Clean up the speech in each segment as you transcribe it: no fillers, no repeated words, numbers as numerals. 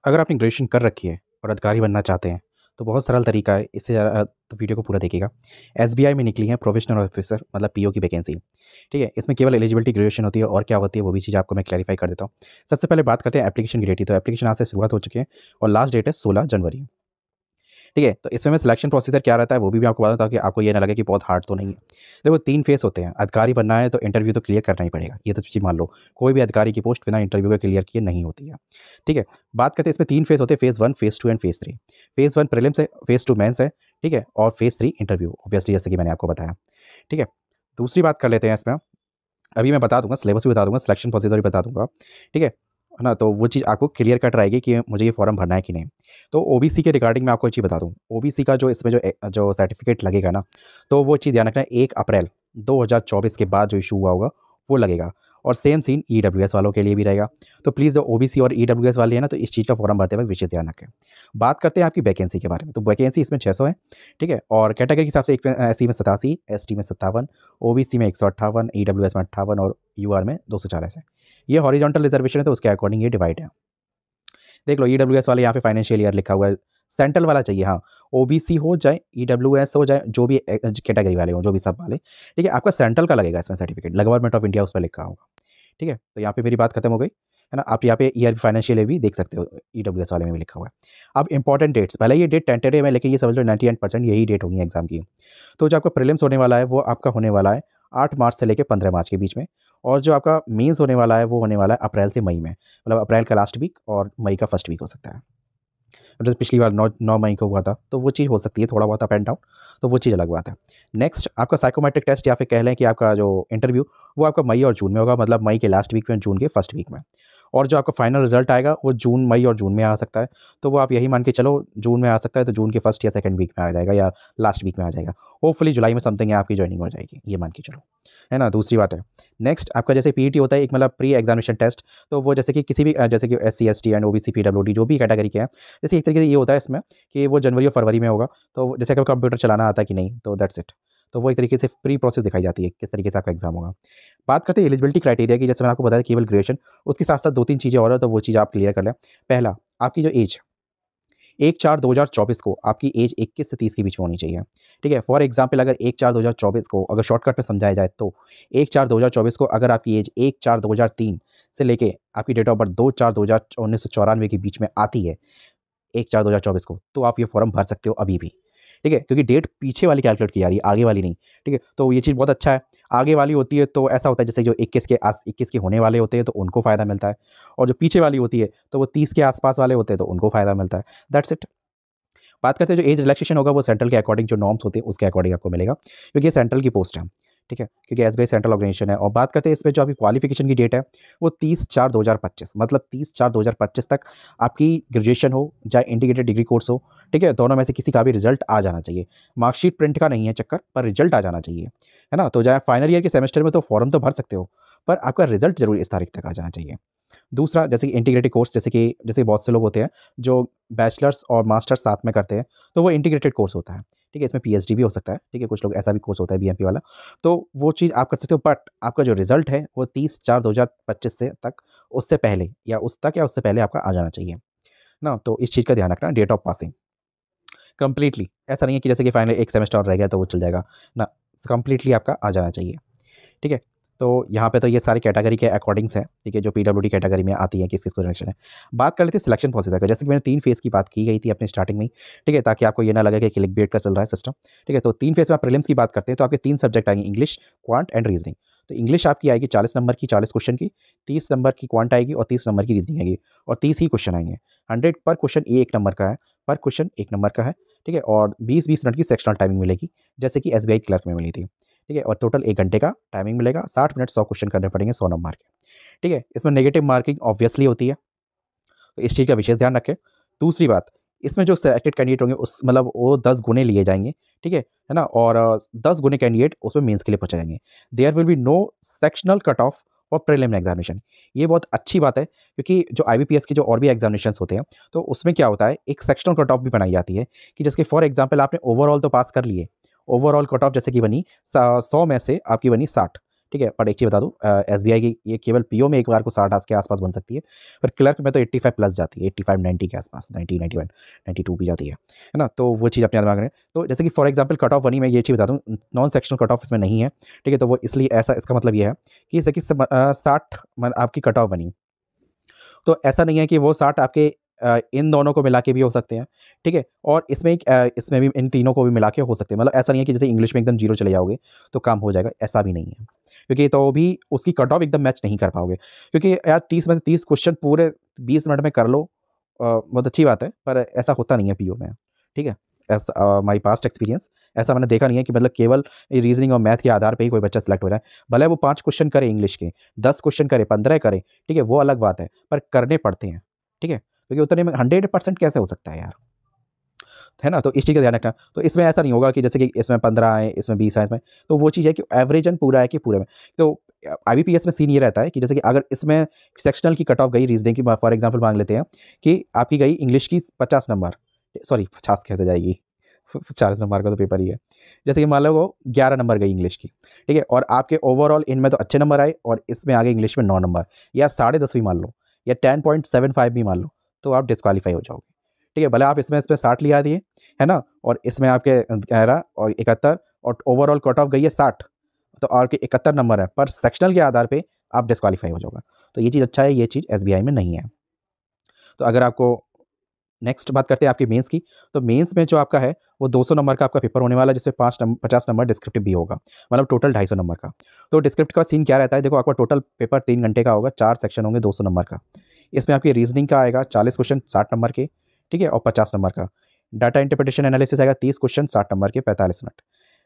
अगर आपने ग्रेजुएशन कर रखी है और अधिकारी बनना चाहते हैं तो बहुत सरल तरीका है। इससे तो वीडियो को पूरा देखिएगा। एसबीआई में निकली है प्रोफेशनल ऑफिसर मतलब पीओ की वैकेंसी। ठीक है, इसमें केवल एलिजिबिलिटी ग्रेजुएशन होती है और क्या होती है वो भी चीज़ आपको मैं क्लैरिफाई कर देता हूँ। सबसे पहले बात करते हैं एप्लीकेशन की डेट की। तो एप्लीकेशन आज से शुरुआत हो चुकी है और लास्ट डेट है 16 जनवरी। ठीक है, तो इसमें मैं सिलेक्शन प्रोसीजर क्या रहता है वो भी आपको बता दूँ ताकि आपको ये ना लगे कि बहुत हार्ड तो नहीं है। देखो 3 फेस होते हैं। अधिकारी बनना है तो इंटरव्यू तो क्लियर करना ही पड़ेगा, ये तो चीज़ मान लो। कोई भी अधिकारी की पोस्ट बिना इंटरव्यू के क्लियर किए नहीं होती है। ठीक है, बात करते हैं इसमें 3 फेस होते हैं, phase 1, phase 2 and phase 3। Phase 1 prelims है, फेज़ 2 मेंस है, ठीक है, और फेज़ 3 इंटरव्यू ऑब्वियसली जैसे कि मैंने आपको बताया। ठीक है, दूसरी बात कर लेते हैं इसमें। अभी मैं बता दूँगा, सिलेबस भी बता दूँगा, सिलेक्शन प्रोसीजर भी बता दूँगा। ठीक है ना? तो वो चीज़ आपको क्लियर कट रहेगी कि मुझे ये फॉर्म भरना है कि नहीं। तो ओबीसी के रिगार्डिंग मैं आपको एक चीज़ बता दूँ, ओबीसी का जो इसमें जो सर्टिफिकेट लगेगा ना, तो वो चीज़ ध्यान रखना है 1 अप्रैल 2024 के बाद जो इश्यू हुआ होगा, वो लगेगा। और सेम सीन ईडब्ल्यूएस वालों के लिए भी रहेगा। तो प्लीज़ जो ओबीसी और ईडब्ल्यूएस वाले हैं ना, तो इस चीज़ का फॉर्म भरते वक़्त विशेष ध्यान रखें। बात करते हैं आपकी वैकेंसी के बारे में। तो वैकेंसी इसमें 600 है, ठीक है? और कैटेगरी के हिसाब से एक एससी में 87, एसटी में 57, ओबीसी में 158, ईडब्ल्यूएस में 58 और यूआर में 240 है। ये हॉरिजॉन्टल रिजर्वेशन है तो उसके अकॉर्डिंग ये डिवाइड है। देख लो ईडब्ल्यूएस वाले यहाँ पे फाइनेंशियल ईयर लिखा हुआ है, सेंट्रल वाला चाहिए। हाँ, ओबीसी हो चाहे ईडब्ल्यूएस हो चाहे जो भी कैटेगरी वाले हो, जो भी सब वाले, ठीक है, आपका सेंट्रल का लगेगा इसमें सर्टिफिकेट, गवर्नमेंट ऑफ इंडिया उस पर लिखा होगा। ठीक है, तो यहाँ पे मेरी बात खत्म हो गई है ना। आप यहाँ पे ईयर फाइनेंशियल ईयर भी देख सकते हो, ईडब्ल्यूएस वाले में भी लिखा हुआ है। अब इंपॉर्टेंट डेट्स, पहले ये डेट टेंटेटिव है लेकिन ये समझ लो 98% यही डेट होगी एग्जाम की। तो जो आपका प्रीलिम्स होने वाला है वो आपका होने वाला है 8 मार्च से लेकर 15 मार्च के बीच में। और जो आपका मेंस होने वाला है वो होने वाला है अप्रैल से मई में, मतलब अप्रैल का लास्ट वीक और मई का फर्स्ट वीक हो सकता है। जैसे पिछली बार 9 मई को हुआ था तो वो चीज़ हो सकती है, थोड़ा बहुत अप एंड डाउन, तो वो चीज़ अलग बात है। नेक्स्ट आपका साइकोमेट्रिक टेस्ट या फिर कह लें कि आपका जो इंटरव्यू वो आपका मई और जून में होगा, मतलब मई के लास्ट वीक में, जून के फर्स्ट वीक में। और जो आपका फाइनल रिजल्ट आएगा वो जून, मई और जून में आ सकता है। तो वो आप यही मान के चलो जून में आ सकता है, तो जून के फर्स्ट या सेकंड वीक में आ जाएगा या लास्ट वीक में आ जाएगा। होपफुली जुलाई में समथिंग है आपकी ज्वाइनिंग हो जाएगी, ये मान के चलो, है ना। दूसरी बात है, नेक्स्ट आपका जैसे पीईटी होता है एक, मतलब प्री एग्जामिनेशन टेस्ट। तो वो जैसे कि किसी भी जैसे कि SC ST and OBC PWD जो भी कैटेगरी के हैं, जैसे एक तरीके से ये होता है इसमें कि वो जनवरी और फरवरी में होगा। तो जैसे अगर कंप्यूटर चलाना आता है कि नहीं, तो दैट्स इट। तो वो एक तरीके से प्री प्रोसेस दिखाई जाती है किस तरीके से आपका एग्जाम होगा। बात करते हैं एलिजिबिलिटी क्राइटेरिया की, जैसे मैंने आपको बताया केवल ग्रेजुएशन, उसके साथ साथ 2-3 चीज़ें और है तो वो चीज़ आप क्लियर कर लें। पहला, आपकी जो एज 1/4/2024 को आपकी एज 21 से 30 के बीच में होनी चाहिए। ठीक है, फॉर एग्जाम्पल अगर 1/4/2024 को अगर शॉर्टकट में समझाया जाए तो 1/4/2024 को अगर आपकी एज 1/4/2003 से लेके आपकी डेट ऑफ बर्थ 2/4/1994 के बीच में आती है, 1/4/2024 को, तो आप ये फॉर्म भर सकते हो अभी भी। ठीक है, क्योंकि डेट पीछे वाली कैलकुलेट की जा रही है, आगे वाली नहीं। ठीक है, तो ये चीज़ बहुत अच्छा है। आगे वाली होती है तो ऐसा होता है जैसे जो 21 के होने वाले होते हैं तो उनको फ़ायदा मिलता है, और जो पीछे वाली होती है तो वो 30 के आसपास वाले होते हैं तो उनको फ़ायदा मिलता है। That's it. बात करते हैं जो एज रिलैक्सेशन होगा वो सेंट्रल के अकॉर्डिंग जो नॉर्म्स होते हैं उसके अकॉर्डिंग आपको मिलेगा, क्योंकि ये सेंट्रल की पोस्ट है। ठीक है, क्योंकि एसबीआई सेंट्रल ऑर्गेनाइजेशन है। और बात करते हैं इसमें जो आपकी क्वालिफिकेशन की डेट है वो 30/4/2025, मतलब 30/4/2025 तक आपकी ग्रेजुएशन हो चाहे इंटीग्रेटेड डिग्री कोर्स हो, ठीक है, दोनों में से किसी का भी रिजल्ट आ जाना चाहिए। मार्कशीट प्रिंट का नहीं है चक्कर, पर रिजल्ट आ जाना चाहिए, है ना। तो चाहे फाइनल ईयर के सेमेस्टर में तो फॉर्म तो भर सकते हो, पर आपका रिजल्ट जरूर इस तारीख तक आ जाना चाहिए। दूसरा, जैसे कि इंटीग्रेटेड कोर्स, जैसे बहुत से लोग होते हैं जो बैचलर्स और मास्टर्स साथ में करते हैं, तो वो इंटीग्रेटेड कोर्स होता है। ठीक है, इसमें पीएचडी भी हो सकता है। ठीक है, कुछ लोग ऐसा भी कोर्स होता है बीएमपी वाला, तो वो चीज़ आप कर सकते हो। बट आपका जो रिजल्ट है वो 30/4/2025 से तक, उससे पहले या उस तक या उससे पहले आपका आ जाना चाहिए ना। तो इस चीज़ का ध्यान रखना। डेट ऑफ पासिंग कंप्लीटली ऐसा नहीं है कि जैसे कि फाइनल एक सेमेस्टर और रह गया तो वो चल जाएगा ना, कंप्लीटली आपका आ जाना चाहिए। ठीक है, तो यहाँ पे तो ये सारी कैटेगरी के अकॉर्डिंग्स हैं, ठीक है, जो पीडब्ल्यूडी कैटेगरी में आती है, किस-किस को सिलेक्शन है। बात कर लेते हैं सिलेक्शन प्रोसेसर का। जैसे कि मैंने 3 फेज़ की बात की गई थी अपने स्टार्टिंग में ही, ठीक है, ताकि आपको ये ना लगे कि क्लिकबेट का चल रहा है सिस्टम। ठीक है, तो 3 फेज़ में आप प्रीलिम्स की बात करते हैं तो आपके 3 सब्जेक्ट आएंगे, इंग्लिश, क्वांट एंड रीजनिंग। तो इंग्लिश आपकी आएगी 40 नंबर की, 40 क्वेश्चन की, 30 नंबर की क्वांट आएगी और 30 नंबर की रीजनिंग आएगी, और 30 ही क्वेश्चन आएंगे। 100 पर क्वेश्चन, ये 1 नंबर का है, पर क्वेश्चन 1 नंबर का है। ठीक है, और 20-20 मिनट की सेक्शनल टाइमिंग मिलेगी, जैसे कि एसबीआई क्लर्क में मिली थी। ठीक है, और टोटल 1 घंटे का टाइमिंग मिलेगा। 60 मिनट 100 क्वेश्चन करने पड़ेंगे, 100 नंबर के। ठीक है, इसमें नेगेटिव मार्किंग ऑब्वियसली होती है, तो इस चीज़ का विशेष ध्यान रखें। दूसरी बात, इसमें जो सिलेक्टेड कैंडिडेट होंगे उस मतलब वो 10 गुने लिए जाएंगे। ठीक है ना, और 10 गुने कैंडिडेट उसमें मेंस के लिए पहुंचे जाएंगे। There will be no sectional cut off और प्रीलिमिनरी एग्जामिनेशन। ये बहुत अच्छी बात है, क्योंकि जो आईबीपीएस के जो और भी एग्जामिनेशंस होते हैं तो उसमें क्या होता है, एक सेक्शनल कट ऑफ भी बनाई जाती है कि जिसके फॉर एग्जाम्पल आपने ओवरऑल तो पास कर लिए, ओवरऑल कट ऑफ जैसे कि बनी 100 में से आपकी बनी 60। ठीक है। पर एक चीज़ बता दूँ, SBI की ये केवल पीओ में एक बार को 60 के आसपास बन सकती है, पर क्लर्क में तो 85 प्लस जाती है, 85 90 के आसपास, 90 91 92 भी जाती है ना। तो वो चीज़ अपने दिमाग में। तो जैसे कि फॉर एग्जांपल कट ऑफ बनी, मैं ये चीज़ बता दूँ, नॉन सेक्शनल कट ऑफ इसमें नहीं है, ठीक है। तो वो इसलिए ऐसा, इसका मतलब ये है कि जैसे कि 60 आपकी कट ऑफ बनी, तो ऐसा नहीं है कि वो 60 आपके इन दोनों को मिला के भी हो सकते हैं, ठीक है। और इसमें भी इन तीनों को भी मिला के हो सकते हैं। मतलब ऐसा नहीं है कि जैसे इंग्लिश में एकदम जीरो चले जाओगे तो काम हो जाएगा, ऐसा भी नहीं है, क्योंकि तो भी उसकी कट ऑफ एकदम मैच नहीं कर पाओगे, क्योंकि यार 30 में से 30 क्वेश्चन पूरे 20 मिनट में कर लो, बहुत अच्छी बात है, पर ऐसा होता नहीं है पीओ में, ठीक है। ऐसा माई पास्ट एक्सपीरियंस, ऐसा मैंने देखा नहीं है कि मतलब केवल रीजनिंग और मैथ के आधार पे ही कोई बच्चा सेलेक्ट हो जाए। भले वो 5 क्वेश्चन करे इंग्लिश के, 10 क्वेश्चन करे, 15 करे, ठीक है, वो अलग बात है, पर करने पड़ते हैं, ठीक है। क्योंकि उतने में 100% कैसे हो सकता है यार, है ना। तो इस चीज़ का ध्यान रखना। तो इसमें ऐसा नहीं होगा कि जैसे कि इसमें 15 आए, इसमें 20 आए, इसमें तो वो चीज़ है कि एवरेजन पूरा है कि पूरे में। तो IBPS में सीन ये रहता है कि जैसे कि अगर इसमें सेक्शनल की कट ऑफ गई रीजनिंग की, फॉर एग्जांपल मांग लेते हैं कि आपकी गई इंग्लिश की 50 नंबर, सॉरी 50 कैसे जाएगी 40 नंबर का तो पेपर ही है। जैसे कि मान लो वो 11 नंबर गई इंग्लिश की, ठीक है, और आपके ओवरऑल इनमें तो अच्छे नंबर आए और इसमें आगे इंग्लिश में 9 नंबर, या 10.5 भी मान लो, या 10.75 भी मान लो, तो आप डिस्क्वालीफाई हो जाओगे, ठीक है। भले आप इसमें 60 लिया दिए, है ना, और इसमें आपके 11 और 71, और ओवरऑल कट ऑफ गई है 60, तो आपके 71 नंबर है, पर सेक्शनल के आधार पे आप डिस्क्वालीफाई हो जाओगे। तो ये चीज़ अच्छा है, ये चीज़ SBI में नहीं है। तो अगर आपको नेक्स्ट बात करते हैं आपकी मेंस की, तो मेंस में जो आपका है वो 200 नंबर का आपका पेपर होने वाला है, जिसमें 50 नंबर डिस्क्रिप्टिव भी होगा, मतलब टोटल 250 नंबर का। तो डिस्क्रिप्टिव का सीन क्या रहता है, देखो आपका टोटल पेपर 3 घंटे का होगा, 4 सेक्शन होंगे 200 नंबर का। इसमें आपकी रीजनिंग का आएगा 40 क्वेश्चन 60 नंबर के, ठीक है, और 50 नंबर का। डाटा इंटरप्रिटेशन एनालिसिस आएगा 30 क्वेश्चन 60 नंबर के, 45 minute.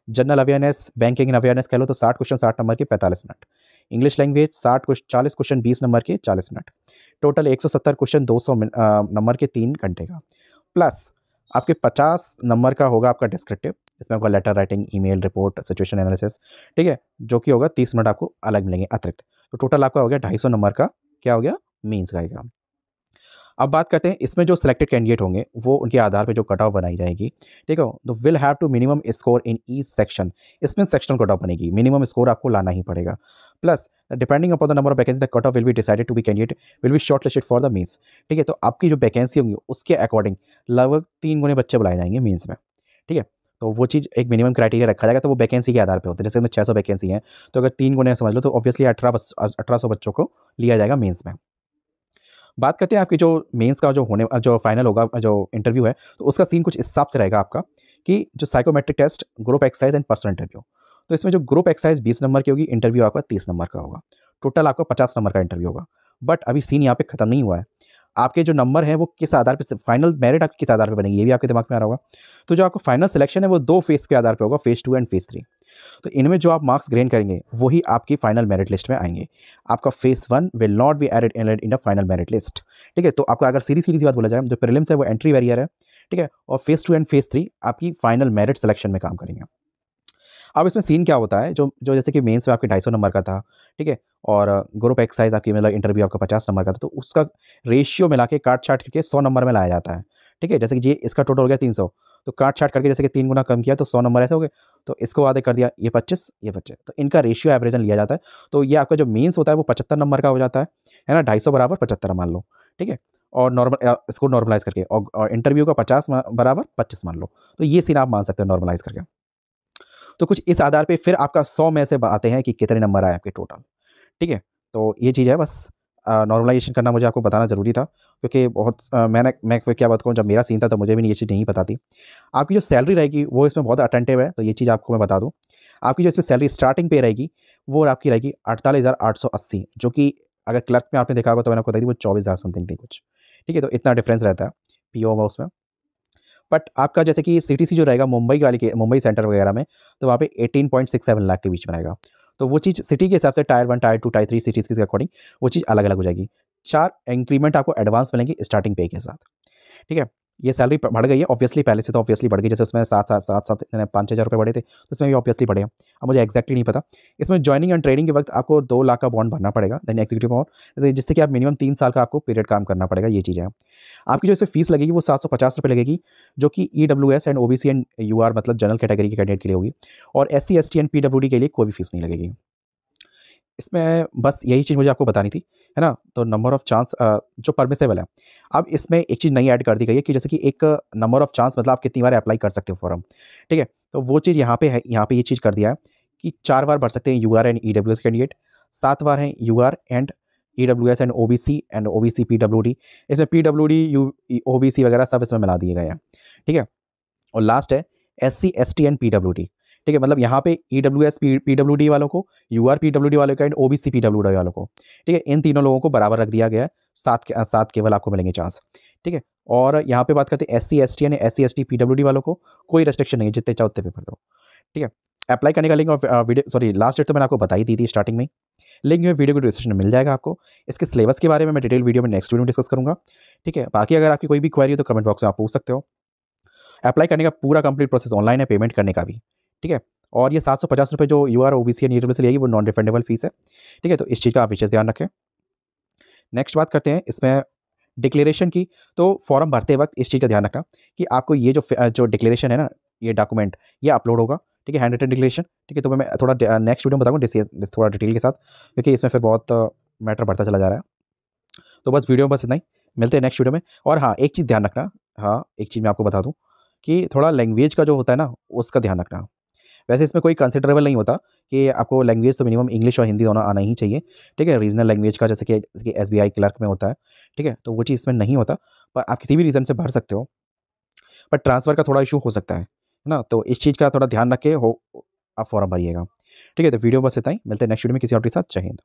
General awareness, banking awareness कह लो तो 60 क्वेश्चन 60 नंबर के, 45 minute. English language 40 question 20 number के, 40 मिनट। टोटल 170 क्वेश्चन 200 नंबर के, 3 घंटे का। प्लस आपके 50 नंबर का होगा आपका डिस्क्रिप्टिव, इसमें आपका letter writing, email, report, situation analysis, ठीक है, जो कि होगा 30 मिनट आपको अलग मिलेंगे अतिरिक्त। तो टोटल आपका हो गया 250 नंबर का, क्या हो गया, मीन्स का एग्जाम। अब बात करते हैं इसमें जो सिलेक्टेड कैंडिडेट होंगे वो उनके आधार पे जो कट ऑफ बनाई जाएगी, ठीक है। तो will have to minimum score in each section, इसमें सेक्शनल कट ऑफ बनेगी, मिनिमम स्कोर आपको लाना ही पड़ेगा। Plus depending upon the number of vacancy the cut off will be decided to be candidate will be shortlisted for the means, ठीक है। तो आपकी जो वैकेंसी होंगी उसके अकॉर्डिंग लगभग 3 गुने बच्चे बुलाए जाएंगे मीन्स में, ठीक है। तो वो चीज़ एक मिनिमम क्राइटेरिया रखा जाएगा, तो वो वैकेंसी के आधार पे होता है। जैसे उसमें 600 वैकेंसी है, तो अगर 3 गुने समझ लो तो ऑब्वियसली 1800 बच्चों को लिया जाएगा मेंस में। बात करते हैं आपकी जो मेंस का जो फाइनल होगा, जो इंटरव्यू है, तो उसका सीन कुछ इस हिसाब से रहेगा आपका कि जो psychometric test, group exercise and personal interview. तो इसमें जो ग्रुप एक्सरसाइज 20 नंबर की होगी, इंटरव्यू आपका 30 नंबर का होगा, टोटल आपका 50 नंबर का इंटरव्यू होगा। बट अभी सीन यहाँ पे खत्म नहीं हुआ है, आपके जो नंबर हैं वो किस आधार पे, फाइनल मेरिट आपकी किस आधार पे बनेगी, ये भी आपके दिमाग में आ रहा होगा। तो जो आपका फाइनल सिलेक्शन है वो 2 फेज के आधार पे होगा, फेज 2 एंड फेज 3। तो इनमें जो आप मार्क्स ग्रेन करेंगे वही आपकी फाइनल मेरिट लिस्ट में आएंगे। आपका phase 1 will not be added in the final merit list, ठीक है। तो आपका अगर सीधी सीधी सी बात बोला जाए, जो प्रीलिम्स है वो एंट्री बैरियर है, ठीक है, और फेज 2 एंड फेज 3 आपकी फाइनल मेरिट सिलेक्शन में काम करेंगे। अब इसमें सीन क्या होता है, जो जो जैसे कि मेंस में आपके 250 नंबर का था, ठीक है, और ग्रुप एक्सरसाइज आपकी मतलब इंटरव्यू आपका 50 नंबर का था, तो उसका रेशियो मिला के काट छाट करके 100 नंबर में लाया जाता है, ठीक है। जैसे कि ये इसका टोटल हो गया 300, तो काट छाट करके जैसे कि 3 गुना कम किया तो 100 नंबर ऐसे हो गए, तो इसको आधे कर दिया, ये 25 ये 25, तो इनका रेशियो एवरेजन लिया जाता है। तो ये आपका जो मेंस होता है वो 75 नंबर का हो जाता है ना, 250 बराबर 75 मान लो, ठीक है, और नॉर्मल इसको नॉर्मलाइज करके, और इंटरव्यू का 50 बराबर 25 मान लो, तो ये सीन आप मान सकते हो नॉर्मलाइज करके। तो कुछ इस आधार पे फिर आपका 100 में से आते हैं कि कितने नंबर आए आपके टोटल, ठीक है। तो ये चीज़ है, बस नॉर्मलाइजेशन करना मुझे आपको बताना ज़रूरी था, क्योंकि मैं क्या बात कहूँ, जब मेरा सीन था तो मुझे भी ये चीज़ नहीं पता थी। आपकी जो सैलरी रहेगी वो इसमें बहुत अटेंटिव है, तो ये चीज़ आपको मैं बता दूँ। आपकी जो इसमें सैलरी स्टार्टिंग पे रहेगी वो आपकी रहेगी 48,880, जो कि अगर क्लर्क में आपने देखा होगा तो मैंने आपको बताई थी वो 24,000 समथिंग थी कुछ, ठीक है। तो इतना डिफरेंस रहता है पीओ में उसमें। बट आपका जैसे कि सीटीसी जो रहेगा मुंबई सेंटर वगैरह में, तो वहाँ पे 18.67 लाख के बीच में रहेगा। तो वो चीज़ सिटी के हिसाब से टायर 1 टायर 2 टायर 3 सिटीज़ के अकॉर्डिंग वो चीज़ अलग अलग हो जाएगी। 4 इंक्रीमेंट आपको एडवांस मिलेंगे स्टार्टिंग पे के साथ, ठीक है। ये सैलरी बढ़ गई है ऑब्वियसली, पहले से तो ऑब्वियसली बढ़ गई, जैसे उसमें 7 5-6 हज़ार रुपये बढ़े थे, तो इसमें भी ऑब्वियसली बढ़े हैं। अब मुझे एक्जैक्टली नहीं पता। इसमें जॉइनिंग एंड ट्रेनिंग के वक्त आपको 2 लाख का बॉन्ड भरना पड़ेगा, देन एग्जीक्यूटिव बॉन्ड, जिससे कि आप मिनिमम 3 साल का आपको पीरियड काम करना पड़ेगा, ये चीज़ें हैं। आपकी जो इसमें फीस लगेगी वो 750 रुपये लगेगी, जो कि EWS and OBC and UR मतलब जनरल कैटेगरी के कैंडिडेट के लिए होगी, और SC ST एंड PWD के लिए कोई भी फीस नहीं लगेगी। इसमें बस यही चीज़ मुझे आपको बतानी थी, है ना? तो नंबर ऑफ़ चांस जो परमिसिबल है। अब इसमें एक चीज़ नई ऐड कर दी गई है कि जैसे कि एक नंबर ऑफ़ चांस मतलब आप कितनी बार अप्लाई कर सकते हो फॉर्म, ठीक है? तो वो चीज़ यहाँ पे है, यहाँ पे ये चीज़ कर दिया है कि 4 बार भर सकते हैं यूआर एंड ईडब्ल्यूएस कैंडिडेट, 7 बार हैं UR and EWS and OBC, PWD. इसमें पीडब्ल्यूडी, ओबीसी वगैरह सब इसमें मिला दिए गए हैं, ठीक है? और लास्ट है एससी, एसटी एंड पीडब्ल्यूडी, ठीक है? मतलब यहाँ पे ईडब्ल्यूएस, पीडब्ल्यूडी वालों को, यूआर पीडब्ल्यूडी वालों को एंड ओबीसी पीडब्ल्यूडी वालों को, ठीक है? इन तीनों लोगों को बराबर रख दिया गया है, 7 केवल आपको मिलेंगे चांस, ठीक है? और यहाँ पे बात करते हैं एससी, एसटी यानी एससी, एसटी, पीडब्ल्यूडी वालों को कोई रेस्ट्रिक्शन नहीं है, जितने चाहो उतने पेपर दो, ठीक है? अप्लाई करने का लिंक और वीडियो सॉरी लास्ट डेट तो मैंने आपको बता ही दी थी स्टार्टिंग में ही। लिंक जो है वीडियो को डिस्क्रिप्शन में मिल जाएगा आपको। इसके सिलेबस के बारे में मैं डिटेल वीडियो में नेक्स्ट वीडियो में डिस्कस करूँगा, ठीक है? बाकी अगर आपकी कोई भी क्वेरी हो तो कमेंट बॉक्स में आप पूछ सकते हो। अप्लाई करने का पूरा कंप्लीट प्रोसेस ऑनलाइन है, पेमेंट करने का भी, ठीक है? और ये ₹750 जो यूआर, ओबीसी एंड ईडब्ल्यूएस लेगी वो नॉन रिफंडेबल फीस है, ठीक है? तो इस चीज़ का आप विशेष ध्यान रखें। नेक्स्ट बात करते हैं इसमें डिक्लेरेशन की। तो फॉर्म भरते वक्त इस चीज़ का ध्यान रखना कि आपको ये जो डिक्लेरेशन है ना, ये डॉक्यूमेंट ये अपलोड होगा, ठीक है? हैंड रिटन डिक्लेरेशन, ठीक है? तो मैं थोड़ा नेक्स्ट वीडियो में बताऊँगा थोड़ा डिटेल के साथ, क्योंकि इसमें फिर बहुत मैटर बढ़ता चला जा रहा है। तो बस वीडियो में बस इतना ही, मिलते हैं नेक्स्ट वीडियो में। और हाँ, एक चीज़ ध्यान रखना, हाँ, एक चीज़ मैं आपको बता दूँ कि थोड़ा लैंग्वेज का जो होता है ना, उसका ध्यान रखना। वैसे इसमें कोई कंसिडरेबल नहीं होता कि आपको लैंग्वेज तो मिनिमम इंग्लिश और हिंदी दोनों आना ही चाहिए, ठीक है? रीजनल लैंग्वेज का जैसे कि एसबीआई क्लर्क में होता है, ठीक है? तो वो चीज़ इसमें नहीं होता, पर आप किसी भी रीज़न से भर सकते हो, पर ट्रांसफ़र का थोड़ा इशू हो सकता है ना? तो इस चीज़ का थोड़ा ध्यान रख के आप फॉर्म भरिएगा, ठीक है? तो वीडियो बस इतना ही, मिलते हैं नेक्स्ट वीडियो में किसी और के साथ। जय हिंद।